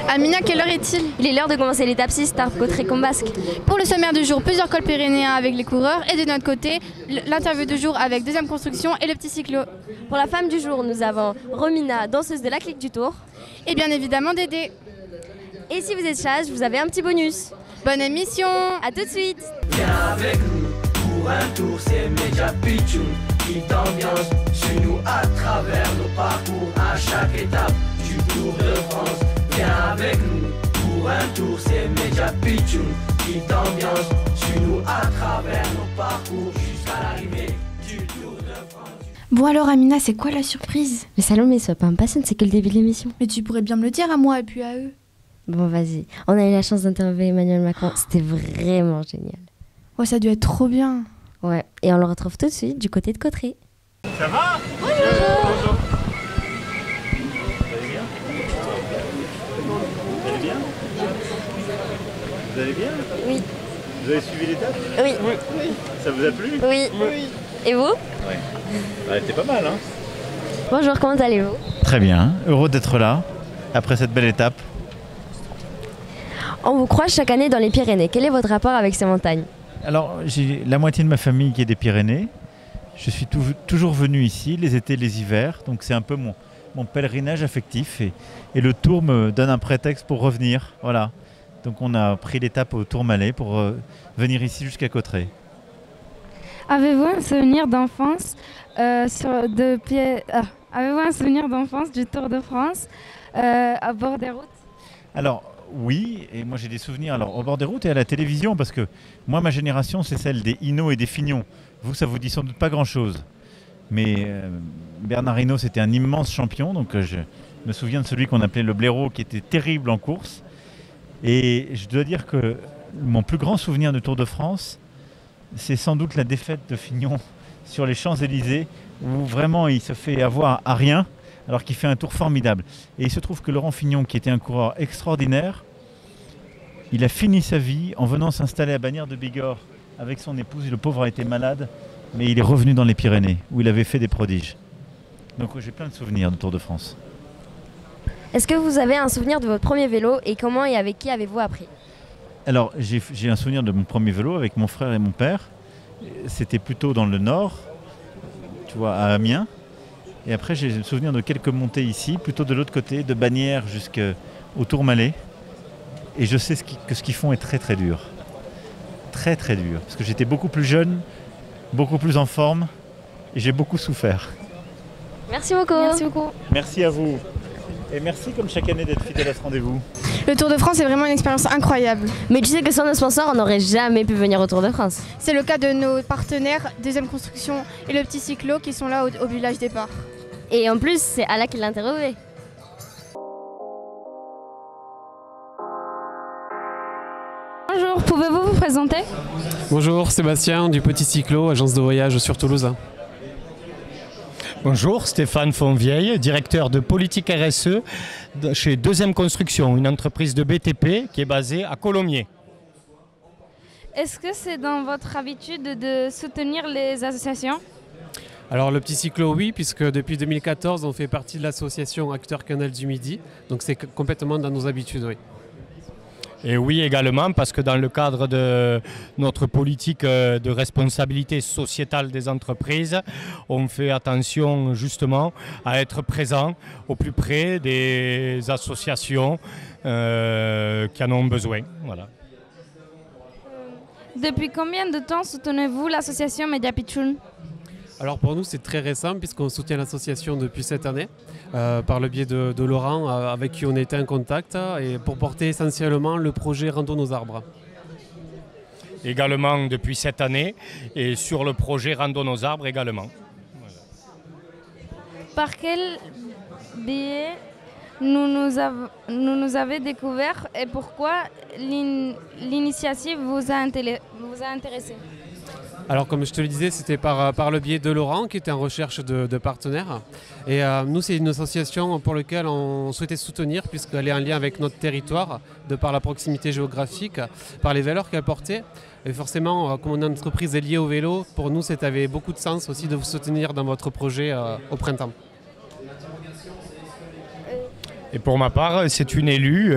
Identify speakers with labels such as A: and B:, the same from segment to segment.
A: Amina, quelle heure est-il?
B: Il est l'heure de commencer l'étape 6 Tarbes-Cotterêts-Combasque.
A: Pour le sommaire du jour, plusieurs cols pyrénéens avec les coureurs et de notre côté, l'interview du jour avec Deuxième Construction et le petit cyclo.
B: Pour la femme du jour, nous avons Romina, danseuse de la clique du Tour.
A: Et bien évidemment Dédé.
B: Et si vous êtes sage, vous avez un petit bonus.
A: Bonne émission.
B: A tout de suite.
C: Viens avec nous pour un tour, c'est Média Pitchoun qui t'ambiance. Suis-nous à travers nos parcours à chaque étape du Tour de France. Viens avec nous pour un tour, c'est Média Pitchoun qui t'ambiance. Suis-nous à travers nos parcours jusqu'à l'arrivée du Tour de France.
A: Bon alors Amina, c'est quoi la surprise?
B: Le salon mais sois pas impatiente, c'est que le début de l'émission.
A: Mais tu pourrais bien me le dire à moi et puis à eux.
B: Bon vas-y, on a eu la chance d'interviewer Emmanuel Macron, c'était vraiment génial.
A: Ouais, ça a dû être trop bien.
B: Ouais, et on le retrouve tout de suite du côté de Cotterêts.
D: Ça va?
A: Bonjour.
D: Bonjour. Vous allez bien? Vous allez bien? Vous allez bien?
B: Oui.
D: Vous avez suivi l'étape?
B: Oui.
D: Ça vous a plu?
B: Oui. Et vous?
D: Ouais. Elle était pas mal, hein?
B: Bonjour, comment allez-vous?
D: Très bien, heureux d'être là, après cette belle étape.
B: On vous croise chaque année dans les Pyrénées. Quel est votre rapport avec ces montagnes?
D: Alors, j'ai la moitié de ma famille qui est des Pyrénées. Je suis toujours venu ici, les étés, les hivers. Donc c'est un peu mon pèlerinage affectif. Et le Tour me donne un prétexte pour revenir. Voilà. Donc on a pris l'étape au Tourmalet pour venir ici jusqu'à Cotterêts.
E: Avez-vous un souvenir d'enfance Avez-vous un souvenir d'enfance du Tour de France à bord des routes?
D: Alors oui, et moi j'ai des souvenirs au bord des routes et à la télévision, parce que moi ma génération c'est celle des Hinault et des Fignons. Vous, ça vous dit sans doute pas grand-chose. Mais Bernard Hinault c'était un immense champion, donc je me souviens de celui qu'on appelait le blaireau, qui était terrible en course. Et je dois dire que mon plus grand souvenir de Tour de France, c'est sans doute la défaite de Fignon sur les Champs-Élysées, où vraiment il se fait avoir à rien, alors qu'il fait un tour formidable. Et il se trouve que Laurent Fignon, qui était un coureur extraordinaire, il a fini sa vie en venant s'installer à Bagnères de Bigorre avec son épouse. Le pauvre a été malade, mais il est revenu dans les Pyrénées, où il avait fait des prodiges. Donc j'ai plein de souvenirs de Tour de France.
B: Est-ce que vous avez un souvenir de votre premier vélo et comment et avec qui avez-vous appris?
D: Alors j'ai un souvenir de mon premier vélo avec mon frère et mon père. C'était plutôt dans le nord, tu vois, à Amiens. Et après, j'ai le souvenir de quelques montées ici, plutôt de l'autre côté, de Bagnères jusqu'au Tourmalet. Et je sais que ce qu'ils font est très très dur. Très très dur. Parce que j'étais beaucoup plus jeune, beaucoup plus en forme, et j'ai beaucoup souffert.
B: Merci beaucoup.
A: Merci beaucoup.
D: Merci à vous. Et merci comme chaque année d'être fidèle à ce rendez-vous.
A: Le Tour de France est vraiment une expérience incroyable.
B: Mais tu sais que sans nos sponsors, on n'aurait jamais pu venir au Tour de France.
A: C'est le cas de nos partenaires Deuxième Construction et le petit cyclo qui sont là au village départ.
B: Et en plus, c'est Ala qui l'a interrogé.
E: Bonjour, pouvez-vous vous présenter?
F: Bonjour, Sébastien du Petit Cyclo, agence de voyage sur Toulouse.
G: Bonjour, Stéphane Fonvieille, directeur de politique RSE chez Deuxième Construction, une entreprise de BTP qui est basée à Colomiers.
E: Est-ce que c'est dans votre habitude de soutenir les associations?
F: Alors le Petit Cyclo, oui, puisque depuis 2014, on fait partie de l'association Acteurs Canal du Midi, donc c'est complètement dans nos habitudes, oui.
G: Et oui également parce que dans le cadre de notre politique de responsabilité sociétale des entreprises, on fait attention justement à être présent au plus près des associations qui en ont besoin. Voilà.
E: Depuis combien de temps soutenez-vous l'association Média Pitchoun?
F: Alors pour nous, c'est très récent puisqu'on soutient l'association depuis cette année par le biais de Laurent avec qui on était en contact et pour porter essentiellement le projet Rando nos arbres.
G: Également depuis cette année et sur le projet Rando nos arbres également. Voilà.
E: Par quel biais nous avez découvert et pourquoi l'initiative vous a intéressé?
F: Alors comme je te le disais, c'était par le biais de Laurent qui était en recherche de partenaires. Et nous, c'est une association pour laquelle on souhaitait soutenir puisqu'elle est en lien avec notre territoire, de par la proximité géographique, par les valeurs qu'elle portait. Et forcément, comme notre entreprise est liée au vélo, pour nous, ça avait beaucoup de sens aussi de vous soutenir dans votre projet au printemps.
G: Et pour ma part, c'est une élue,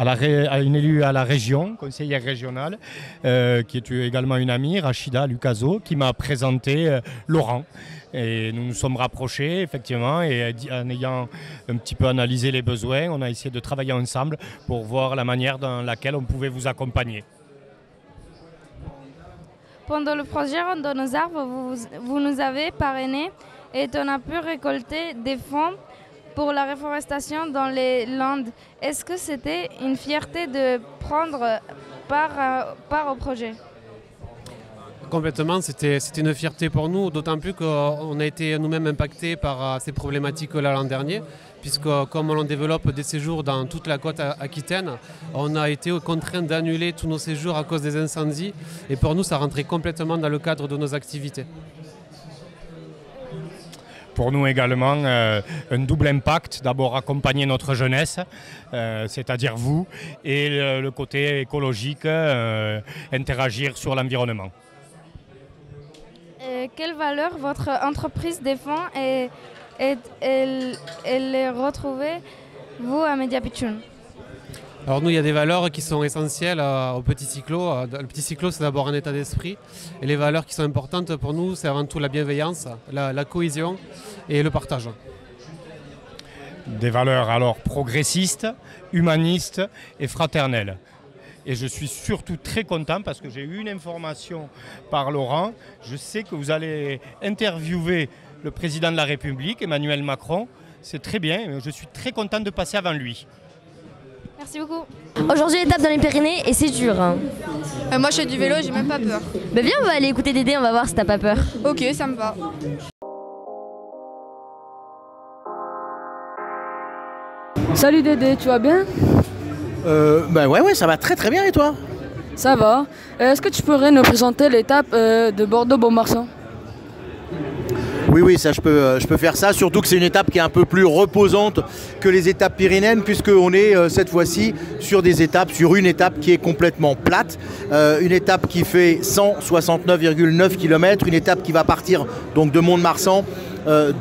G: une élue à la région, conseillère régionale, qui est également une amie, Rachida Lucaso, qui m'a présenté Laurent. Et nous nous sommes rapprochés, effectivement, et en ayant un petit peu analysé les besoins, on a essayé de travailler ensemble pour voir la manière dans laquelle on pouvait vous accompagner.
E: Pendant le projet Ronde nos arbres, vous nous avez parrainé et on a pu récolter des fonds pour la réforestation dans les Landes. Est-ce que c'était une fierté de prendre part au projet ?
F: Complètement, c'était une fierté pour nous, d'autant plus qu'on a été nous-mêmes impactés par ces problématiques-là l'an dernier, puisque comme on développe des séjours dans toute la côte aquitaine, on a été contraints d'annuler tous nos séjours à cause des incendies, et pour nous ça rentrait complètement dans le cadre de nos activités.
G: Pour nous également, un double impact. D'abord accompagner notre jeunesse, c'est-à-dire vous, et le côté écologique, interagir sur l'environnement.
E: Quelles valeurs votre entreprise défend et les retrouvez-vous à Média Pitchoun ?
F: Alors nous, il y a des valeurs qui sont essentielles au Petit Cyclo. Le Petit Cyclo, c'est d'abord un état d'esprit. Et les valeurs qui sont importantes pour nous, c'est avant tout la bienveillance, la cohésion et le partage.
G: Des valeurs alors progressistes, humanistes et fraternelles. Et je suis surtout très content parce que j'ai eu une information par Laurent. Je sais que vous allez interviewer le président de la République, Emmanuel Macron. C'est très bien, je suis très content de passer avant lui.
E: Merci beaucoup.
B: Aujourd'hui, étape dans les Pyrénées et c'est dur. Hein.
A: Moi, je fais du vélo, j'ai même pas peur.
B: Bah viens, on va aller écouter Dédé, on va voir si t'as pas peur.
A: Ok, ça me va.
H: Salut Dédé, tu vas bien ?
I: Bah ouais, ça va très très bien et toi ?
H: Ça va. Est-ce que tu pourrais nous présenter l'étape de Bordeaux-Beaumarchais ?
I: Oui, ça je peux faire ça, surtout que c'est une étape qui est un peu plus reposante que les étapes pyrénéennes, puisqu'on est cette fois-ci sur une étape qui est complètement plate, une étape qui fait 169,9 km, une étape qui va partir donc de Mont-de-Marsan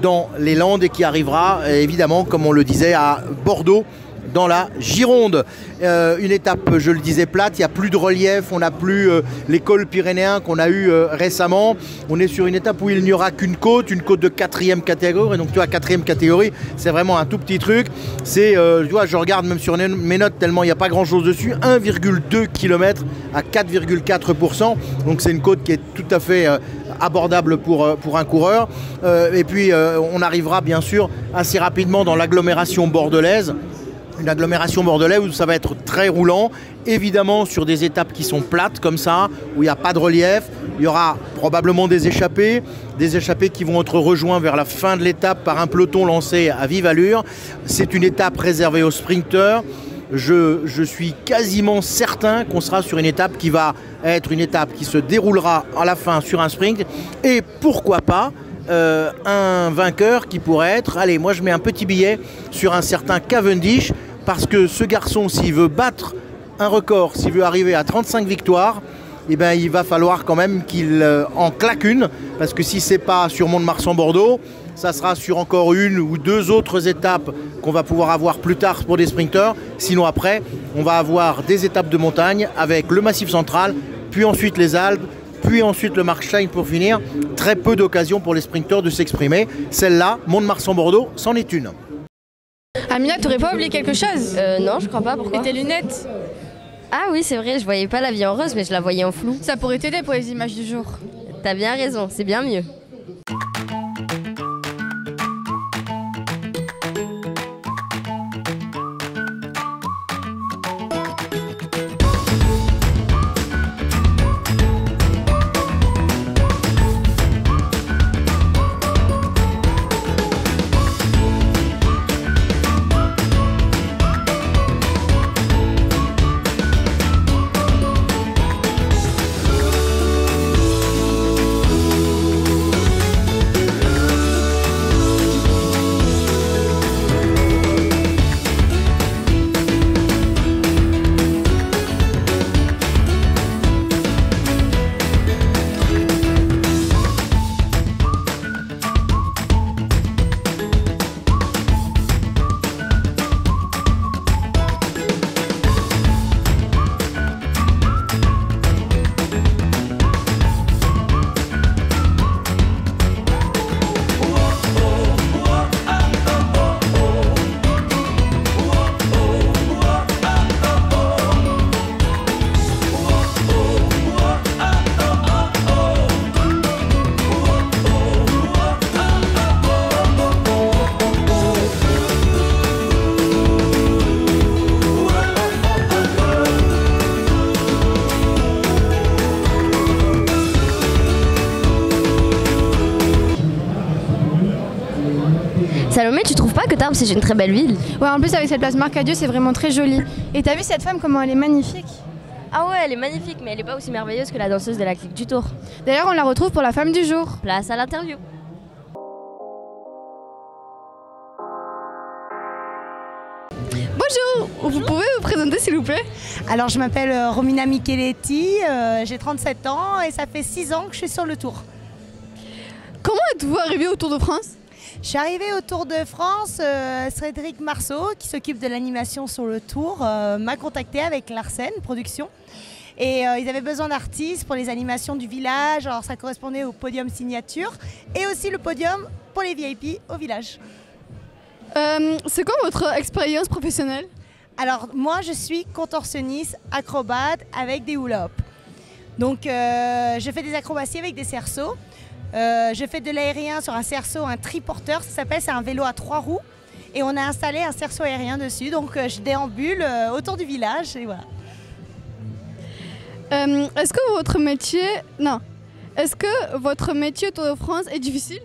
I: dans les Landes et qui arrivera évidemment, comme on le disait, à Bordeaux, dans la Gironde. Une étape, je le disais, plate, il n'y a plus de relief, on n'a plus les cols pyrénéens qu'on a eu récemment. On est sur une étape où il n'y aura qu'une côte de 4e catégorie. Donc tu vois, 4e catégorie, c'est vraiment un tout petit truc. C'est, tu vois, je regarde même sur mes notes tellement il n'y a pas grand chose dessus, 1,2 km à 4,4%. Donc c'est une côte qui est tout à fait abordable pour un coureur. Et puis on arrivera bien sûr assez rapidement dans l'agglomération bordelaise. Une agglomération bordelaise où ça va être très roulant, évidemment sur des étapes qui sont plates comme ça, où il n'y a pas de relief. Il y aura probablement des échappées qui vont être rejoints vers la fin de l'étape par un peloton lancé à vive allure. C'est une étape réservée aux sprinteurs. Je suis quasiment certain qu'on sera sur une étape qui va être une étape qui se déroulera à la fin sur un sprint. Et pourquoi pas un vainqueur qui pourrait être, allez, moi je mets un petit billet sur un certain Cavendish, parce que ce garçon, s'il veut battre un record, s'il veut arriver à 35 victoires, eh ben, il va falloir quand même qu'il en claque une, parce que si ce n'est pas sur Mont-de-Marsan-Bordeaux, ça sera sur encore une ou deux autres étapes qu'on va pouvoir avoir plus tard pour des sprinteurs. Sinon après, on va avoir des étapes de montagne avec le Massif central, puis ensuite les Alpes, puis ensuite le Markstein pour finir. Très peu d'occasions pour les sprinteurs de s'exprimer. Celle-là, Mont-de-Marsan-Bordeaux, c'en est une.
A: Amina, t'aurais pas oublié quelque chose ?
B: Non, je crois pas, pourquoi ?
A: Et tes lunettes ?
B: Ah oui, c'est vrai, je voyais pas la vie en rose, mais je la voyais en flou.
A: Ça pourrait t'aider pour les images du jour.
B: T'as bien raison, c'est bien mieux. Salomé, tu trouves pas que Tarbes c'est une très belle ville?
A: Ouais, en plus avec cette place Marcadieu, c'est vraiment très joli. Et t'as vu cette femme, comment elle est magnifique?
B: Ah ouais, elle est magnifique, mais elle est pas aussi merveilleuse que la danseuse de la clique du Tour.
A: D'ailleurs, on la retrouve pour la femme du jour.
B: Place à l'interview.
A: Bonjour, vous pouvez vous présenter s'il vous plaît?
J: Alors je m'appelle Romina Micheletti, j'ai 37 ans et ça fait 6 ans que je suis sur le Tour.
A: Comment êtes-vous arrivé au Tour de France?
J: Je suis arrivée au Tour de France, Cédric Marceau qui s'occupe de l'animation sur le Tour m'a contacté avec Larsen Productions. Et ils avaient besoin d'artistes pour les animations du village, alors ça correspondait au podium signature et aussi le podium pour les VIP au village.
A: C'est quoi votre expérience professionnelle?
J: Alors moi je suis contorsionniste, acrobate avec des hula-hoop. Donc je fais des acrobaties avec des cerceaux. Je fais de l'aérien sur un cerceau, un triporteur, ça s'appelle, c'est un vélo à 3 roues. Et on a installé un cerceau aérien dessus, donc je déambule autour du village et voilà.
A: Est-ce que votre métier au Tour de France est difficile?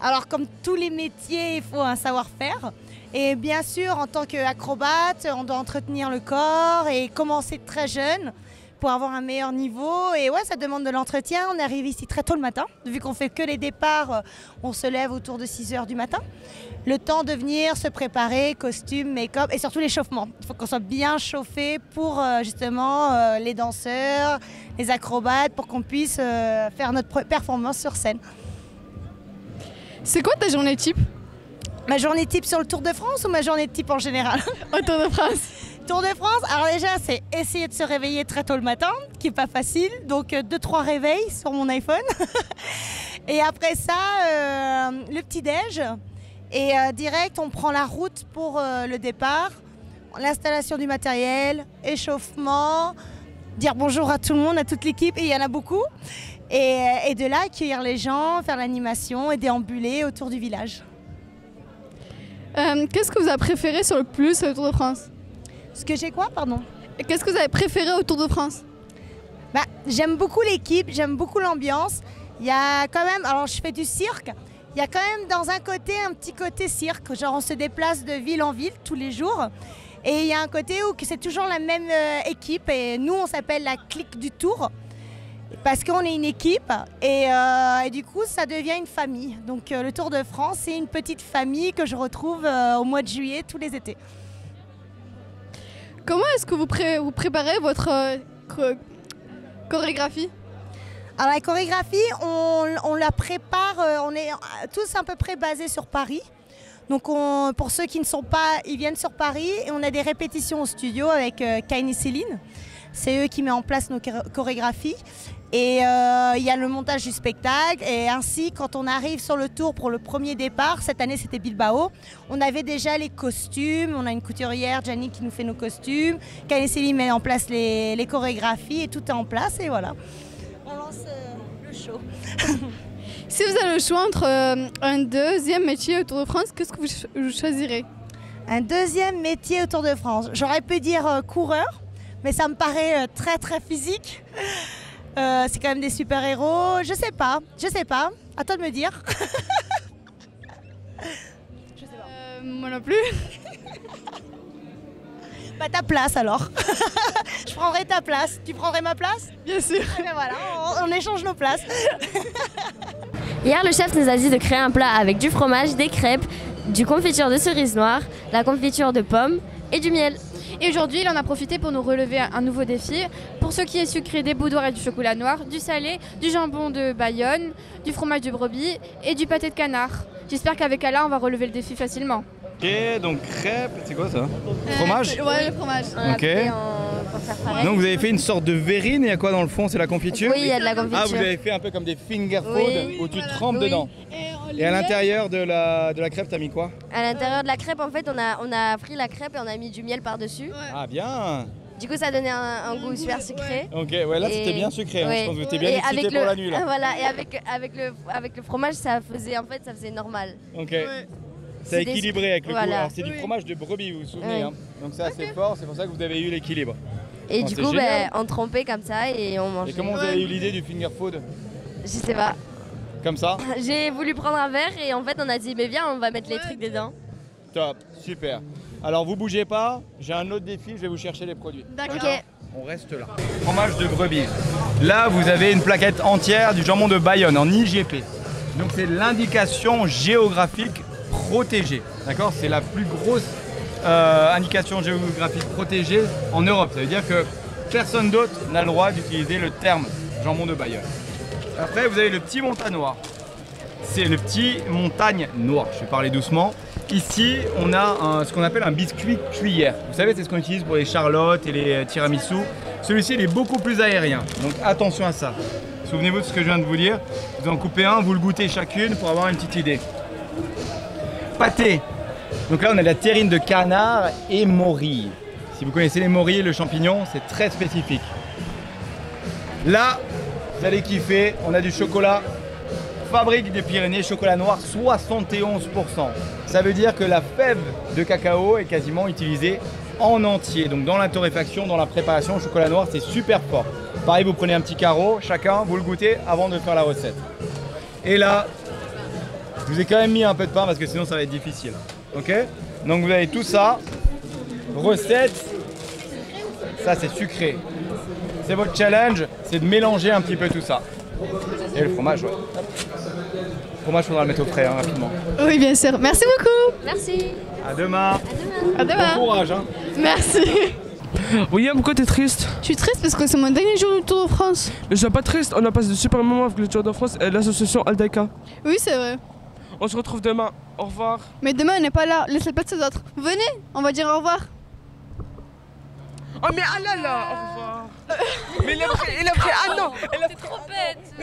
J: Alors comme tous les métiers, il faut un savoir-faire. Et bien sûr, en tant qu'acrobate, on doit entretenir le corps et commencer très jeune pour avoir un meilleur niveau. Et ouais, ça demande de l'entretien. On arrive ici très tôt le matin. Vu qu'on fait que les départs, on se lève autour de 6 h du matin. Le temps de venir se préparer, costume, make-up et surtout l'échauffement. Il faut qu'on soit bien chauffé pour justement les danseurs, les acrobates, pour qu'on puisse faire notre performance sur scène.
A: C'est quoi ta journée type?
J: Ma journée type sur le Tour de France ou ma journée type en général?
A: Au Tour de France.
J: Tour de France, alors déjà c'est essayer de se réveiller très tôt le matin, qui n'est pas facile, donc 2-3 réveils sur mon iPhone. Et après ça, le petit-déj. Et direct, on prend la route pour le départ, l'installation du matériel, échauffement, dire bonjour à tout le monde, à toute l'équipe, et il y en a beaucoup. Et de là, accueillir les gens, faire l'animation et déambuler autour du village.
A: Qu'est-ce que vous avez préféré sur le plus au Tour de France?
J: Ce que j'ai quoi, pardon?
A: Qu'est-ce que vous avez préféré au Tour de France?
J: J'aime beaucoup l'équipe, j'aime beaucoup l'ambiance. Il y a quand même, alors je fais du cirque, il y a quand même dans un petit côté cirque, genre on se déplace de ville en ville tous les jours. Et il y a un côté où c'est toujours la même équipe et nous on s'appelle la clique du Tour. Parce qu'on est une équipe et du coup ça devient une famille. Donc le Tour de France c'est une petite famille que je retrouve au mois de juillet tous les étés.
A: Comment est-ce que vous préparez votre chorégraphie?
J: Alors la chorégraphie on la prépare, on est tous à peu près basés sur Paris. Donc pour ceux qui ne sont pas, ils viennent sur Paris et on a des répétitions au studio avec Kaine et Céline. C'est eux qui mettent en place nos chorégraphies. Et il y a le montage du spectacle et ainsi quand on arrive sur le Tour pour le premier départ, cette année c'était Bilbao, on avait déjà les costumes, on a une couturière, Gianni qui nous fait nos costumes, Kaine et Céline met en place les chorégraphies et tout est en place et voilà. On lance le show.
A: Si vous avez le choix entre un deuxième métier au Tour de France, qu'est-ce que vous choisirez?
J: Un deuxième métier au Tour de France, j'aurais pu dire coureur, mais ça me paraît très très physique. C'est quand même des super-héros, je sais pas, à toi de me dire.
A: Je sais pas. Moi non plus.
J: Bah ta place alors. Je prendrai ta place, tu prendrais ma place?
A: Bien sûr.
J: Et ben voilà, on échange nos places.
B: Hier, le chef nous a dit de créer un plat avec du fromage, des crêpes, du confiture de cerise noire, la confiture de pommes et du miel.
A: Et aujourd'hui, il en a profité pour nous relever un nouveau défi. Pour ce qui est sucré, des boudoirs et du chocolat noir, du salé, du jambon de Bayonne, du fromage de brebis et du pâté de canard. J'espère qu'avec Alain, on va relever le défi facilement.
K: Ok, donc crêpes, c'est quoi ça? Fromage?
A: Ouais, le fromage.
K: Ok. Donc vous avez fait une sorte de verrine, et il y a quoi dans le fond? C'est la confiture?
B: Oui, il y a de la confiture.
K: Ah, vous avez fait un peu comme des finger food où tu trempes
B: Oui.
K: dedans. Et à l'intérieur de la crêpe, t'as mis quoi?
B: À l'intérieur de la crêpe, en fait, on a pris la crêpe et on a mis du miel par-dessus.
K: Ah, bien.
B: Du coup, ça a donné un goût super sucré.
K: Ok, ouais, là c'était bien sucré. Hein. Je pense que t'es bien excité pour la nuit là.
B: Voilà, et avec le fromage, ça faisait normal.
K: Ok. C'est équilibré avec le goût.
B: Voilà.
K: Alors c'est du fromage de brebis, vous vous souvenez. Hein. Donc c'est assez fort, c'est pour ça que vous avez eu l'équilibre.
B: Et du coup, on trempait comme ça et on mangeait.
K: Et comment vous avez eu l'idée du finger food?
B: Je sais pas.
K: Comme ça.
B: J'ai voulu prendre un verre et en fait on a dit mais viens on va mettre les trucs dedans.
K: Top, super. Alors vous bougez pas, j'ai un autre défi, je vais vous chercher les produits.
B: D'accord.
K: On reste là. Fromage de brebis. Là vous avez une plaquette entière du jambon de Bayonne en IGP. Donc c'est l'indication géographique protégée. D'accord? C'est la plus grosse indication géographique protégée en Europe. Ça veut dire que personne d'autre n'a le droit d'utiliser le terme jambon de Bayonne. Après vous avez le petit montagne noir. C'est le petit montagne noir. Je vais parler doucement. Ici, on a ce qu'on appelle un biscuit cuillère. Vous savez, c'est ce qu'on utilise pour les charlottes et les tiramisu. Celui-ci, il est beaucoup plus aérien. Donc attention à ça. Souvenez-vous de ce que je viens de vous dire. Vous en coupez un, vous le goûtez chacune pour avoir une petite idée. Pâté. Donc là, on a de la terrine de canard et morille. Si vous connaissez les morilles, le champignon, c'est très spécifique. Là, vous allez kiffer. On a du chocolat. Fabrique des Pyrénées, chocolat noir 71%. Ça veut dire que la fève de cacao est quasiment utilisée en entier. Donc dans la torréfaction, dans la préparation, le chocolat noir c'est super fort. Pareil, vous prenez un petit carreau, chacun, vous le goûtez avant de faire la recette. Et là, je vous ai quand même mis un peu de pain parce que sinon ça va être difficile. Ok? Donc vous avez tout ça. Recette, ça c'est sucré. C'est votre challenge, c'est de mélanger un petit peu tout ça. Et le fromage, ouais. Le fromage, faudra le mettre au frais rapidement.
L: Oui, bien sûr. Merci beaucoup.
B: Merci.
K: À demain.
L: À demain.
K: Bon courage. Hein.
L: Merci.
M: William, pourquoi t'es triste?
L: Je suis triste parce que c'est mon dernier jour du Tour de France.
M: Mais je suis pas triste, on a passé de super moments avec le Tour de France et l'association Aldaïka.
L: Oui, c'est vrai.
M: On se retrouve demain. Au revoir.
L: Mais demain, on n'est pas là. Laissez pas de ces autres. Venez, on va dire au revoir.
M: Oh mais ah là là, au revoir. Mais il a pris, ah non,
B: T'es trop bête.